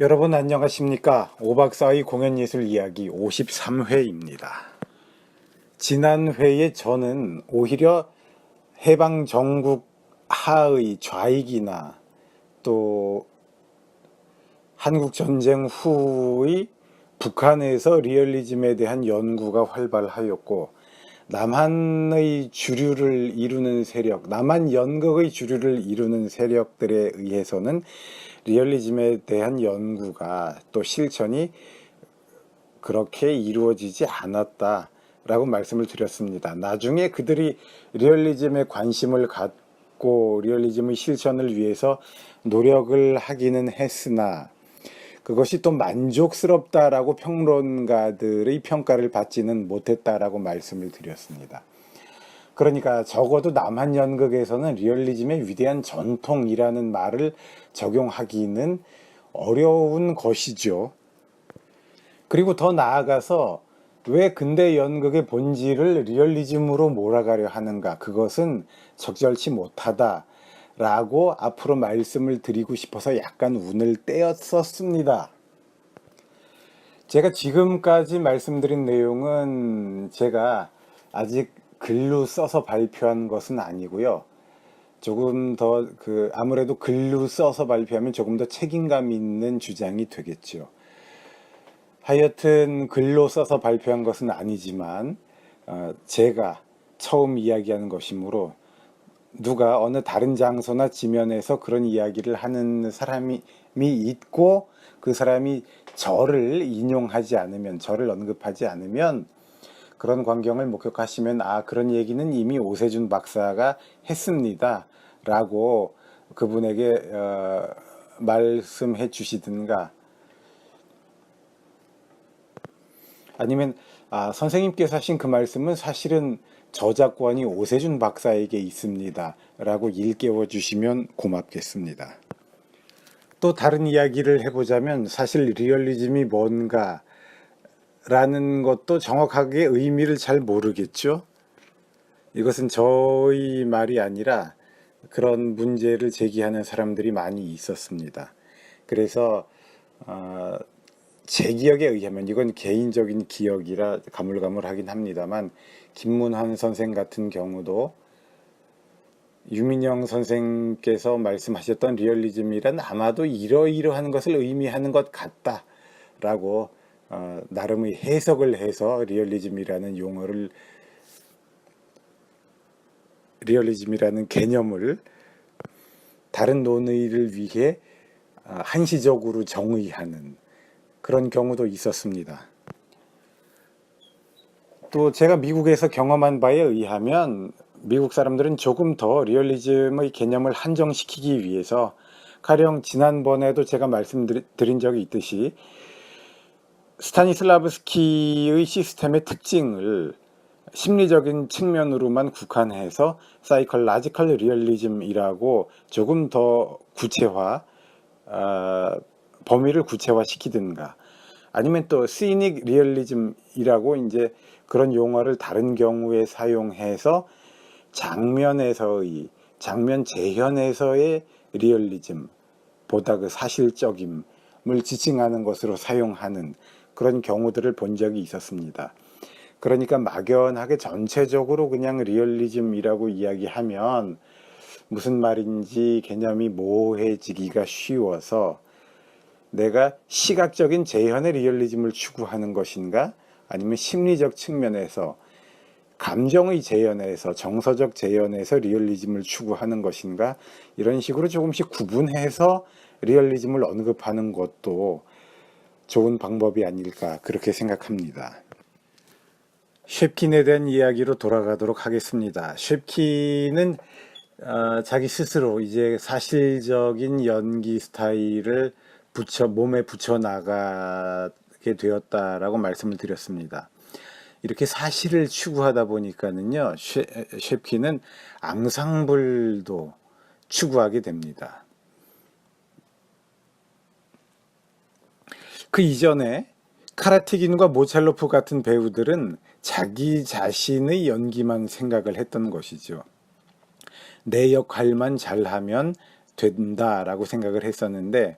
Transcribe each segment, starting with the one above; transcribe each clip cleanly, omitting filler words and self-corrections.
여러분 안녕하십니까? 5박 4일 공연예술 이야기 53회입니다. 지난 회에 저는 오히려 해방 정국 하의 좌익이나 또 한국 전쟁 후의 북한에서 리얼리즘에 대한 연구가 활발하였고 남한의 주류를 이루는 세력, 남한 연극의 주류를 이루는 세력들에 의해서는 리얼리즘에 대한 연구가 또 실천이 그렇게 이루어지지 않았다라고 말씀을 드렸습니다. 나중에 그들이 리얼리즘에 관심을 갖고 리얼리즘의 실천을 위해서 노력을 하기는 했으나 그것이 또 만족스럽다라고 평론가들의 평가를 받지는 못했다라고 말씀을 드렸습니다. 그러니까 적어도 남한 연극에서는 리얼리즘의 위대한 전통이라는 말을 적용하기는 어려운 것이죠. 그리고 더 나아가서 왜 근대 연극의 본질을 리얼리즘으로 몰아가려 하는가? 그것은 적절치 못하다라고 앞으로 말씀을 드리고 싶어서 약간 운을 떼었었습니다. 제가 지금까지 말씀드린 내용은 제가 아직 글로 써서 발표한 것은 아니고요. 조금 더 아무래도 글로 써서 발표하면 조금 더 책임감 있는 주장이 되겠죠. 하여튼 글로 써서 발표한 것은 아니지만 제가 처음 이야기하는 것이므로 누가 어느 다른 장소나 지면에서 그런 이야기를 하는 사람이 있고 그 사람이 저를 인용하지 않으면, 저를 언급하지 않으면 그런 광경을 목격하시면 그런 얘기는 이미 오세준 박사가 했습니다 라고 그분에게 말씀해 주시든가, 아니면 선생님께서 하신 그 말씀은 사실은 저작권이 오세준 박사에게 있습니다 라고 일깨워 주시면 고맙겠습니다. 또 다른 이야기를 해보자면 사실 리얼리즘이 뭔가 라는 것도 정확하게 의미를 잘 모르겠죠. 이것은 저의 말이 아니라 그런 문제를 제기하는 사람들이 많이 있었습니다. 그래서 제 기억에 의하면, 이건 개인적인 기억이라 가물가물하긴 합니다만, 김문환 선생 같은 경우도 유민영 선생께서 말씀하셨던 리얼리즘이란 아마도 이러이러한 것을 의미하는 것 같다라고 나름의 해석을 해서 리얼리즘이라는 개념을 다른 논의를 위해 한시적으로 정의하는 그런 경우도 있었습니다. 또 제가 미국에서 경험한 바에 의하면 미국 사람들은 조금 더 리얼리즘의 개념을 한정시키기 위해서, 가령 지난번에도 제가 말씀드린 적이 있듯이 스타니슬라브스키의 시스템의 특징을 심리적인 측면으로만 국한해서 사이컬라지컬 리얼리즘이라고 조금 더 범위를 구체화시키든가, 아니면 또 시닉 리얼리즘이라고 이제 그런 용어를 다른 경우에 사용해서 장면 재현에서의 리얼리즘, 보다 그 사실적임을 지칭하는 것으로 사용하는 그런 경우들을 본 적이 있었습니다. 그러니까 막연하게 전체적으로 그냥 리얼리즘이라고 이야기하면 무슨 말인지 개념이 모호해지기가 쉬워서 내가 시각적인 재현의 리얼리즘을 추구하는 것인가, 아니면 심리적 측면에서 감정의 재현에서, 정서적 재현에서 리얼리즘을 추구하는 것인가, 이런 식으로 조금씩 구분해서 리얼리즘을 언급하는 것도 좋은 방법이 아닐까 그렇게 생각합니다. 쉐프킨에 대한 이야기로 돌아가도록 하겠습니다. 쉐프킨은 자기 스스로 이제 사실적인 연기 스타일을 몸에 붙여 나가게 되었다라고 말씀을 드렸습니다. 이렇게 사실을 추구하다 보니까는요, 쉐프킨은 앙상블도 추구하게 됩니다. 그 이전에 카라티긴과 모찰로프 같은 배우들은 자기 자신의 연기만 생각을 했던 것이죠. 내 역할만 잘하면 된다라고 생각을 했었는데,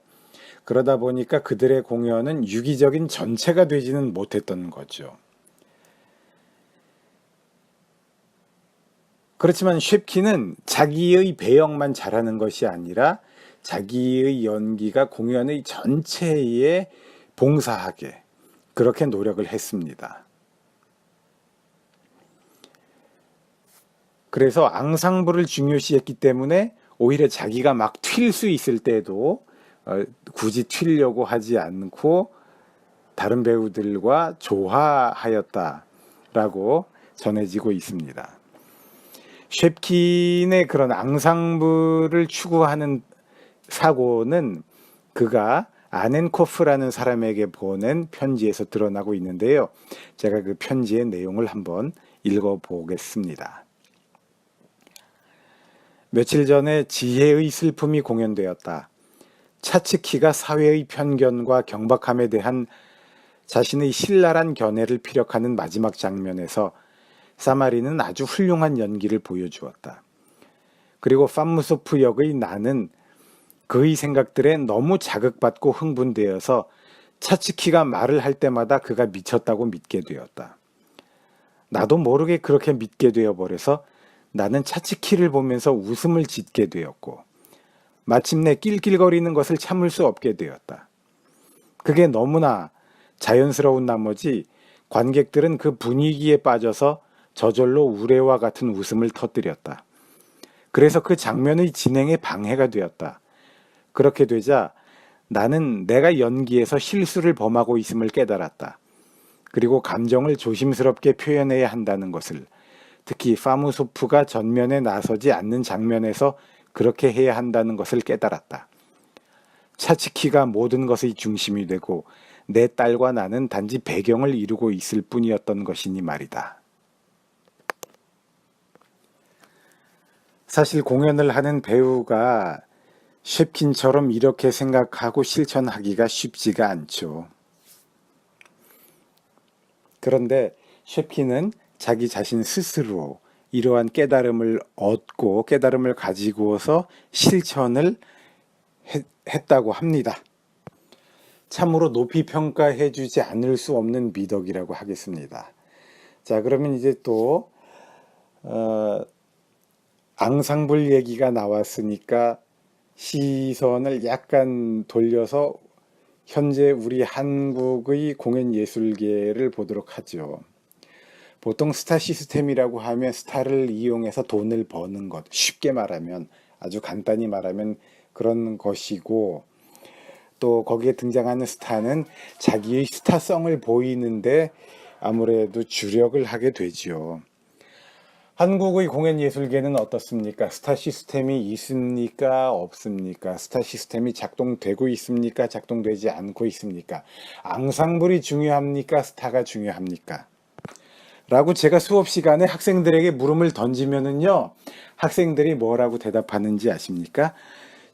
그러다 보니까 그들의 공연은 유기적인 전체가 되지는 못했던 거죠. 그렇지만 쉐프킨은 자기의 배역만 잘하는 것이 아니라 자기의 연기가 공연의 전체에 봉사하게 그렇게 노력을 했습니다. 그래서 앙상블을 중요시했기 때문에 오히려 자기가 막 튈 수 있을 때도 굳이 튀려고 하지 않고 다른 배우들과 조화하였다라고 전해지고 있습니다. 쉐프킨의 그런 앙상블을 추구하는 사고는 그가 아넨코프라는 사람에게 보낸 편지에서 드러나고 있는데요. 제가 그 편지의 내용을 한번 읽어보겠습니다. 며칠 전에 지혜의 슬픔이 공연되었다. 차츠키가 사회의 편견과 경박함에 대한 자신의 신랄한 견해를 피력하는 마지막 장면에서 사마리는 아주 훌륭한 연기를 보여주었다. 그리고 팜무소프 역의 나는 그의 생각들에 너무 자극받고 흥분되어서 차츠키가 말을 할 때마다 그가 미쳤다고 믿게 되었다. 나도 모르게 그렇게 믿게 되어버려서 나는 차츠키를 보면서 웃음을 짓게 되었고 마침내 낄낄거리는 것을 참을 수 없게 되었다. 그게 너무나 자연스러운 나머지 관객들은 그 분위기에 빠져서 저절로 우레와 같은 웃음을 터뜨렸다. 그래서 그 장면의 진행에 방해가 되었다. 그렇게 되자 나는 내가 연기에서 실수를 범하고 있음을 깨달았다. 그리고 감정을 조심스럽게 표현해야 한다는 것을, 특히 파무소프가 전면에 나서지 않는 장면에서 그렇게 해야 한다는 것을 깨달았다. 차츠키가 모든 것의 중심이 되고 내 딸과 나는 단지 배경을 이루고 있을 뿐이었던 것이니 말이다. 사실 공연을 하는 배우가 쉐프킨처럼 이렇게 생각하고 실천하기가 쉽지가 않죠. 그런데 쉐프킨은 자기 자신 스스로 이러한 깨달음을 얻고 깨달음을 가지고서 실천을 했다고 합니다. 참으로 높이 평가해 주지 않을 수 없는 미덕이라고 하겠습니다. 자, 그러면 이제 또 앙상블 얘기가 나왔으니까 시선을 약간 돌려서 현재 우리 한국의 공연예술계를 보도록 하죠. 보통 스타 시스템이라고 하면 스타를 이용해서 돈을 버는 것, 쉽게 말하면, 아주 간단히 말하면 그런 것이고, 또 거기에 등장하는 스타는 자기의 스타성을 보이는데 아무래도 주력을 하게 되죠. 한국의 공연예술계는 어떻습니까? 스타 시스템이 있습니까? 없습니까? 스타 시스템이 작동되고 있습니까? 작동되지 않고 있습니까? 앙상블이 중요합니까? 스타가 중요합니까? 라고 제가 수업 시간에 학생들에게 물음을 던지면은요, 학생들이 뭐라고 대답하는지 아십니까?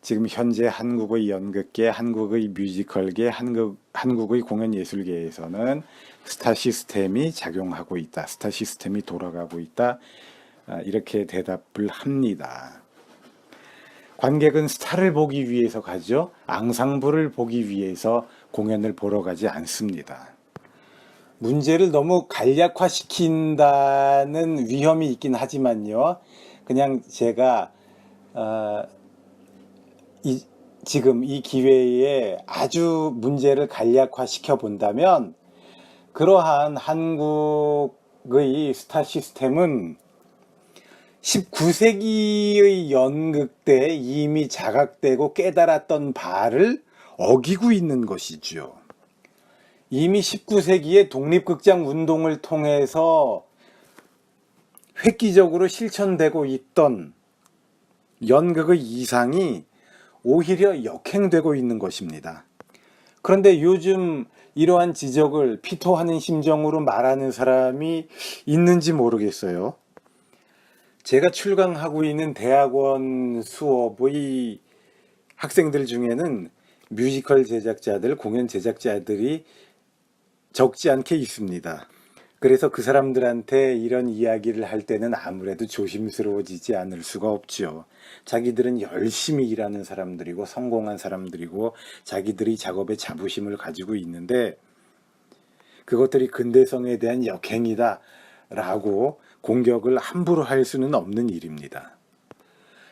지금 현재 한국의 연극계, 한국의 뮤지컬계, 한국의 공연예술계에서는 스타 시스템이 작용하고 있다. 스타 시스템이 돌아가고 있다. 이렇게 대답을 합니다. 관객은 스타를 보기 위해서 가죠. 앙상블을 보기 위해서 공연을 보러 가지 않습니다. 문제를 너무 간략화시킨다는 위험이 있긴 하지만요. 그냥 제가 지금 이 기회에 아주 문제를 간략화시켜 본다면 그러한 한국의 스타 시스템은 19세기의 연극 때 이미 자각되고 깨달았던 바를 어기고 있는 것이죠. 이미 19세기에 독립극장 운동을 통해서 획기적으로 실천되고 있던 연극의 이상이 오히려 역행되고 있는 것입니다. 그런데 요즘 이러한 지적을 피토하는 심정으로 말하는 사람이 있는지 모르겠어요. 제가 출강하고 있는 대학원 수업의 학생들 중에는 뮤지컬 제작자들, 공연 제작자들이 적지 않게 있습니다. 그래서 그 사람들한테 이런 이야기를 할 때는 아무래도 조심스러워지지 않을 수가 없죠. 자기들은 열심히 일하는 사람들이고 성공한 사람들이고 자기들이 작업에 자부심을 가지고 있는데 그것들이 근대성에 대한 역행이다 라고 공격을 함부로 할 수는 없는 일입니다.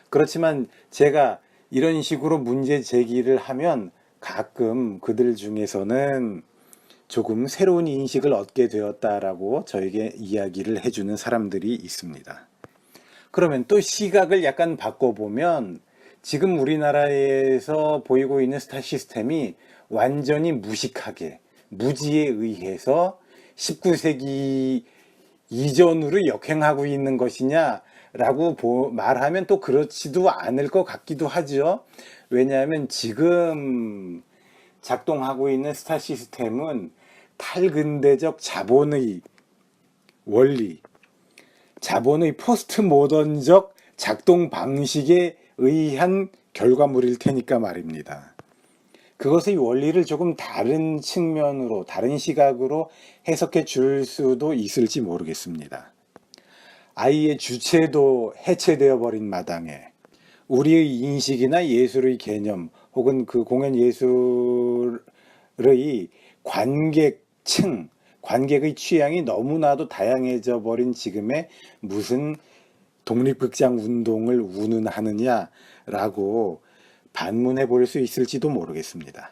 그렇지만 제가 이런 식으로 문제 제기를 하면 가끔 그들 중에서는 조금 새로운 인식을 얻게 되었다라고 저에게 이야기를 해주는 사람들이 있습니다. 그러면 또 시각을 약간 바꿔보면 지금 우리나라에서 보이고 있는 스타 시스템이 완전히 무식하게 무지에 의해서 19세기 이전으로 역행하고 있는 것이냐라고 말하면 또 그렇지도 않을 것 같기도 하죠. 왜냐하면 지금 작동하고 있는 스타 시스템은 탈근대적 자본의 원리, 자본의 포스트 모던적 작동 방식에 의한 결과물일 테니까 말입니다. 그것의 원리를 조금 다른 측면으로, 다른 시각으로 해석해 줄 수도 있을지 모르겠습니다. 아이의 주체도 해체되어 버린 마당에 우리의 인식이나 예술의 개념 혹은 그 공연 예술의 관객층, 관객의 취향이 너무나도 다양해져 버린 지금에 무슨 독립극장 운동을 운운하느냐라고 반문해 볼 수 있을지도 모르겠습니다.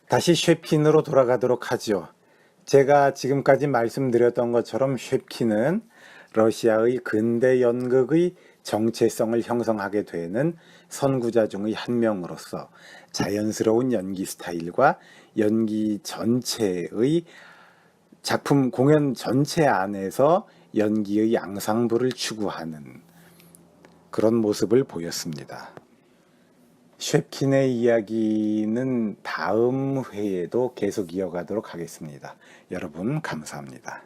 다시 쉐핀으로 돌아가도록 하죠. 제가 지금까지 말씀드렸던 것처럼 쉐핀은 러시아의 근대 연극의 정체성을 형성하게 되는 선구자 중의 한 명으로서 자연스러운 연기 스타일과 연기 전체의 작품 공연 전체 안에서 연기의 앙상블을 추구하는 그런 모습을 보였습니다. 쉐킨의 이야기는 다음 회에도 계속 이어가도록 하겠습니다. 여러분 감사합니다.